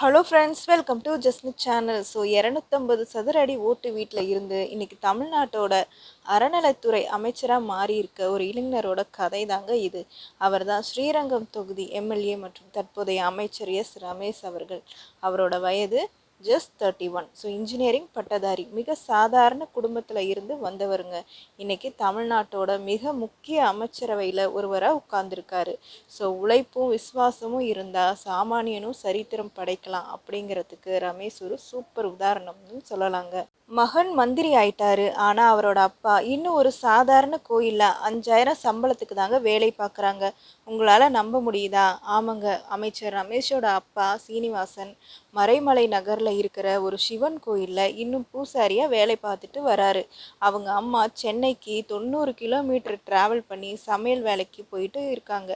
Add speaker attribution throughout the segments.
Speaker 1: Hello friends, welcome to Jasmith channel. 250 சதுர அடி ஓட்டு வீட்டில் இருந்து இன்னைக்கு தமிழ்நாட்டோட அறநிலைத்துறை அமைச்சராக மாறியிருக்க ஒரு இளைஞரோட கதை தாங்க இது. அவர் தான் ஸ்ரீரங்கம் தொகுதி எம்எல்ஏ மற்றும் தற்போதைய அமைச்சர் ரமேஷ் அவர்கள். அவரோட வயது ஜஸ்ட் 31. இன்ஜினியரிங் பட்டதாரி, மிக சாதாரண குடும்பத்தில் இருந்து வந்தவருங்க. இன்னைக்கு தமிழ்நாட்டோட மிக முக்கிய அமைச்சரவையில் ஒருவராக உட்கார்ந்துருக்காரு. உழைப்பும் விசுவாசமும் இருந்தால் சாமானியனும் சரித்திரம் படைக்கலாம் அப்படிங்கிறதுக்கு ரமேஷ் ஒரு சூப்பர் உதாரணம்னு சொல்லலாங்க. மகன் மந்திரி ஆயிட்டாரு, ஆனால் அவரோட அப்பா இன்னும் ஒரு சாதாரண கோயிலில் 5000 சம்பளத்துக்கு தாங்க வேலை பார்க்குறாங்க. உங்களால் நம்ப முடியுதா? ஆமாங்க, அமைச்சர் ரமேஷோட அப்பா சீனிவாசன் மறைமலை நகரில் இருக்கிற ஒரு சிவன் கோயிலில் இன்னும் பூசாரியாக வேலை பார்த்துட்டு வராரு. அவங்க அம்மா சென்னைக்கு 90 கிலோமீட்டர் ட்ராவல் பண்ணி சமையல் வேலைக்கு போயிட்டு இருக்காங்க.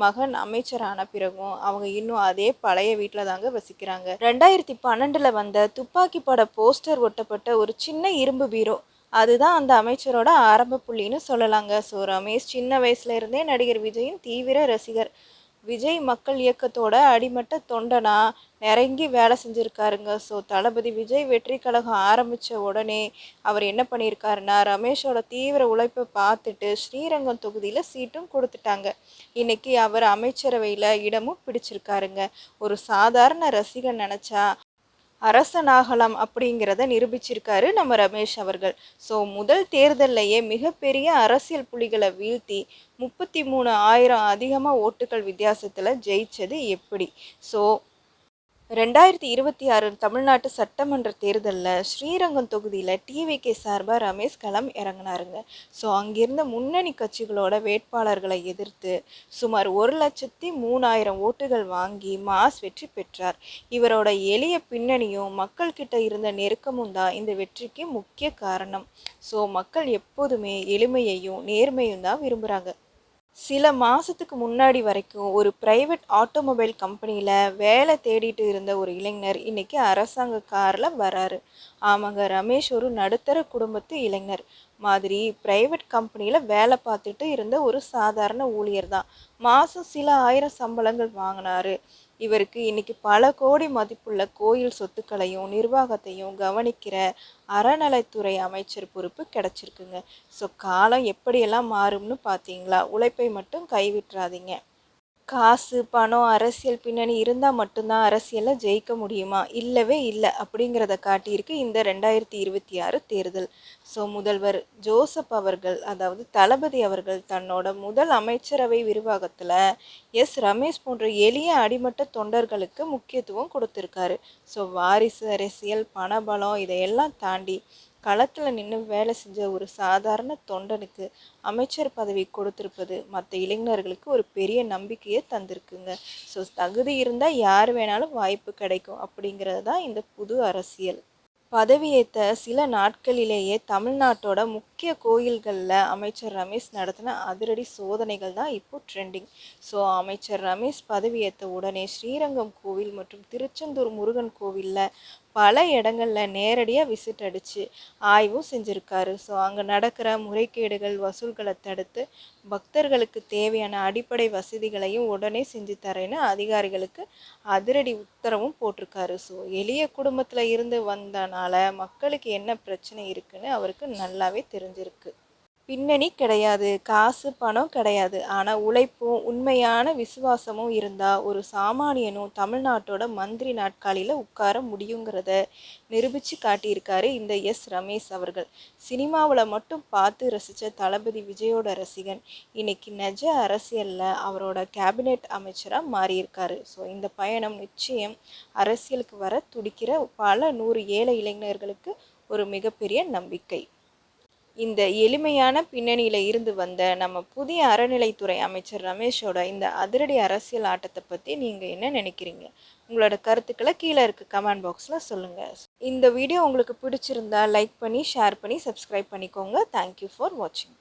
Speaker 1: மகன் அமைச்சரான பிறகும் அவங்க இன்னும் அதே பழைய வீட்டில் தாங்க வசிக்கிறாங்க. 2012 வந்த துப்பாக்கி பட போஸ்டர் ஒட்டப்பட்ட ஒரு சின்ன இரும்பு பீரோ, அதுதான் அந்த அமைச்சரோட ஆரம்ப புள்ளின்னு சொல்லலாங்க. ரமேஷ் சின்ன வயசுல இருந்தே நடிகர் விஜயின் தீவிர ரசிகர். விஜய் மக்கள் இயக்கத்தோட அடிமட்ட தொண்டனா நெருங்கி வேலை செஞ்சுருக்காருங்க. தளபதி விஜய் வெற்றி கழகம் ஆரம்பித்த உடனே அவர் என்ன பண்ணியிருக்காருன்னா, ரமேஷோட தீவிர உழைப்பை பார்த்துட்டு ஸ்ரீரங்கம் தொகுதியில் சீட்டும் கொடுத்துட்டாங்க. இன்னைக்கு அவர் அமைச்சரவையில் இடமும் பிடிச்சிருக்காருங்க. ஒரு சாதாரண ரசிகன் நினச்சா அரசனாகலாம் அப்படிங்கிறத நிரூபிச்சிருக்காரு நம்ம ரமேஷ் அவர்கள். முதல் தேர்தல்லையே மிகப்பெரிய அரசியல் புலிகளை வீழ்த்தி 33,000 அதிகமாக ஓட்டுகள் வித்தியாசத்தில் ஜெயிச்சது எப்படி? 2026 தமிழ்நாட்டு சட்டமன்ற தேர்தலில் ஸ்ரீரங்கம் தொகுதியில் டிவிகே சார்பாக ரமேஷ் களம் இறங்கினாருங்க. அங்கிருந்த முன்னணி கட்சிகளோட வேட்பாளர்களை எதிர்த்து சுமார் 1,03,000 ஓட்டுகள் வாங்கி மாஸ் வெற்றி பெற்றார். இவரோட எளிய பின்னணியும் மக்கள்கிட்ட இருந்த நெருக்கமும் தான் இந்த வெற்றிக்கு முக்கிய காரணம். மக்கள் எப்போதுமே எளிமையையும் நேர்மையும் தான் விரும்புகிறாங்க. சில மாதத்துக்கு முன்னாடி வரைக்கும் ஒரு பிரைவேட் ஆட்டோமொபைல் கம்பெனியில் வேலை தேடிட்டு இருந்த ஒரு இளைஞர் இன்னைக்கு அரசாங்க காரில் வராரு. ஆமாங்க, ரமேஷ் ஒரு நடுத்தர குடும்பத்து இளைஞர் மாதிரி பிரைவேட் கம்பெனியில் வேலை பார்த்துட்டு இருந்த ஒரு சாதாரண ஊழியர் தான். மாதம் சில ஆயிரம் சம்பளங்கள் வாங்கினாரு. இவருக்கு இன்னைக்கு பல கோடி மதிப்புள்ள கோயில் சொத்துக்களையும் நிர்வாகத்தையும் கவனிக்கிற அறநிலைத்துறை அமைச்சர் பொறுப்பு கிடைச்சிருக்குங்க. காலம் எப்படியெல்லாம் மாறும்னு பார்த்தீங்களா? உழைப்பை மட்டும் கைவிட்டுறாதீங்க. காசு, பணம், அரசியல் பின்னணி இருந்தால் மட்டும்தான் அரசியலில் ஜெயிக்க முடியுமா? இல்லவே இல்லை அப்படிங்கிறத காட்டியிருக்கு இந்த 2026 தேர்தல். முதல்வர் ஜோசப் அவர்கள், அதாவது தளபதி அவர்கள் தன்னோட முதல் அமைச்சரவை விரிவாக்கத்தில் ரமேஷ் போன்ற எளிய அடிமட்ட தொண்டர்களுக்கு முக்கியத்துவம் கொடுத்துருக்காரு. வாரிசு அரசியல், பணபலம் இதையெல்லாம் தாண்டி களத்தில் நின்று வேலை செஞ்ச ஒரு சாதாரண தொண்டனுக்கு அமைச்சர் பதவி கொடுத்துருப்பது மற்ற இளைஞர்களுக்கு ஒரு பெரிய நம்பிக்கையை தந்திருக்குங்க. தகுதி இருந்தால் யார் வேணாலும் வாய்ப்பு கிடைக்கும் அப்படிங்கிறது தான் இந்த புது அரசியல். பதவியேற்ற சில நாட்களிலேயே தமிழ்நாட்டோட முக்கிய கோயில்களில் அமைச்சர் ரமேஷ் நடத்தின அதிரடி சோதனைகள் தான் இப்போ ட்ரெண்டிங். அமைச்சர் ரமேஷ் பதவியேற்ற உடனே ஸ்ரீரங்கம் கோவில் மற்றும் திருச்செந்தூர் முருகன் கோவிலில் பல இடங்களில் நேரடியாக விசிட் அடித்து ஆய்வும் செஞ்சுருக்காரு. அங்கே நடக்கிற முறைகேடுகள், வசூல்களை தடுத்து பக்தர்களுக்கு தேவையான அடிப்படை வசதிகளையும் உடனே செஞ்சு தரேன்னு அதிகாரிகளுக்கு அதிரடி உத்தரவும் போட்டிருக்காரு. எளிய குடும்பத்தில் இருந்து வந்தனால மக்களுக்கு என்ன பிரச்சனை இருக்குன்னு அவருக்கு நல்லாவே தெரிஞ்சிருக்கு. பின்னணி கிடையாது, காசு பணம் கிடையாது, ஆனால் உழைப்பும் உண்மையான விசுவாசமும் இருந்தால் ஒரு சாமானியனும் தமிழ்நாட்டோட மந்திரி நாட்காலியில் உட்கார முடியுங்கிறத நிரூபித்து காட்டியிருக்காரு இந்த ரமேஷ் அவர்கள். சினிமாவில் மட்டும் பார்த்து ரசித்த தளபதி விஜயோட ரசிகன் இன்னைக்கு நிஜ அரசியலில் அவரோட கேபினெட் அமைச்சராக மாறியிருக்காரு. இந்த பயணம் நிச்சயம் அரசியலுக்கு வர துடிக்கிற பல 100 ஏழை இளைஞர்களுக்கு ஒரு மிகப்பெரிய நம்பிக்கை. இந்த எளிமையான பின்னணியில் இருந்து வந்த நம்ம புதிய அறநிலைத்துறை அமைச்சர் ரமேஷோட இந்த அதிரடி அரசியல் ஆட்டத்தை பற்றி நீங்கள் என்ன நினைக்கிறீங்க? உங்களோட கருத்துக்களை கீழே இருக்க கமெண்ட் பாக்ஸில் சொல்லுங்கள். இந்த வீடியோ உங்களுக்கு பிடிச்சிருந்தா லைக் பண்ணி, ஷேர் பண்ணி, சப்ஸ்கிரைப் பண்ணிக்கோங்க. தேங்க்யூ ஃபார் வாட்சிங்.